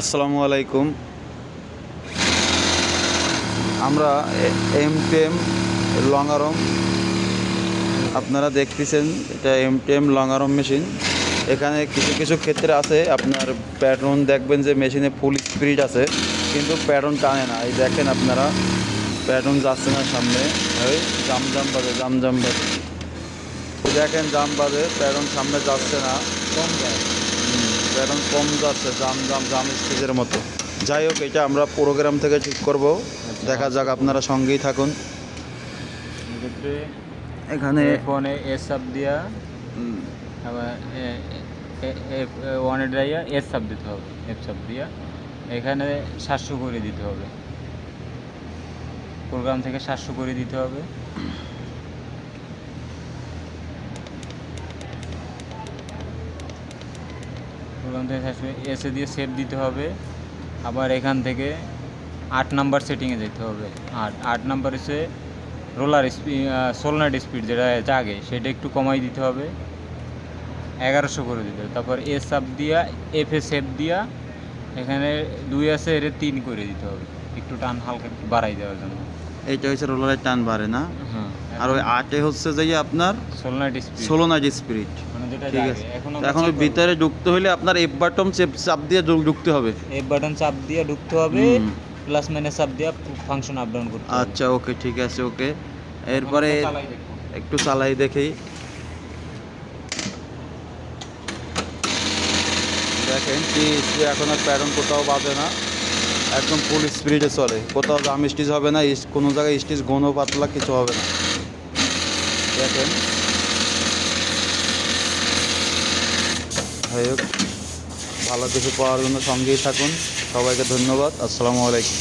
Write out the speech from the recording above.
আসসালামু আলাইকুম। আমরা এমটিএম লং আর্ম, আপনারা দেখতেছেন এটা এমটিএম লং আর্ম মেশিন। এখানে কিছু কিছু ক্ষেত্রে আছে আপনার প্যাটার্ন দেখবেন যে মেশিনে ফুল স্পিড আছে কিন্তু প্যাটার্ন টানে না। এই দেখেন আপনারা প্যাটার্ন যাচ্ছে না সামনে, ওই জাম বাজে দেখেন জাম বাজে, প্যাটার্ন সামনে যাচ্ছে না, কম যায়। প্যাটার্ন কম যাচ্ছে, জাম স্টেজের মতো। যাই হোক, এটা আমরা প্রোগ্রাম থেকে ঠিক করব, দেখা যাক, আপনারা সঙ্গেই থাকুন। এক্ষেত্রে এখানে ফোনে এস সাব দিয়া আবার ওয়ানে ডাইয়া এস সাব দিতে হবে, এফ সাব দিয়া এখানে 700 করে দিতে হবে, প্রোগ্রাম থেকে 700 করে দিতে হবে। প্রোগ্রাম থেকে 700 এসে দিয়ে সেভ দিতে হবে। আবার এখান থেকে 8 নাম্বার সেটিংয়ে যেতে হবে। 8 নাম্বার হচ্ছে রোলার স্পিড, সোলনাট স্পিড যেটা জাগে সেটা একটু কমাই দিতে হবে, 1100 করে দিতে হবে। তারপর এ সাব দিয়া এফে সেভ দিয়া এখানে 2 আছে, এর 3 করে দিতে হবে, একটু টান হালকা একটু বাড়াই দেওয়ার জন্য। এইটা হচ্ছে রোলারের টান বাড়ে না, হ্যাঁ, আর ওই 8 হচ্ছে যে আপনার সোলনাট স্পিড, সোলোনাইট স্পিরিট। মানে যেটা ঠিক জাগে। আছে, এখন এখন ওই ভিতরে ঢুকতে হলে আপনার এফ বাটন চাপ দিয়ে ঢুকতে হবে। এফ বাটন চাপ দিয়ে ঢুকতে হবে, প্লাস মাইনাস চাপ দিয়ে ফাংশন আপ ডাউন করতে হবে। আচ্ছা, ওকে, ঠিক আছে, ওকে। এরপরে এখন চালাই দেখো। একটু চালাই দেখি। দেখেন কি এখন আর প্যাটার্ন কোথাও বাজে না, একদম ফুল স্পিডে চলে, কোথাও জাম স্টিচ হবে না, কোনো জায়গায় স্টিচ ঘন পাতলা কিছু হবে না। দেখেন, যাই হোক, ভালো কিছু পাওয়ার জন্য সঙ্গেই থাকুন। সবাইকে ধন্যবাদ। আসসালামু আলাইকুম।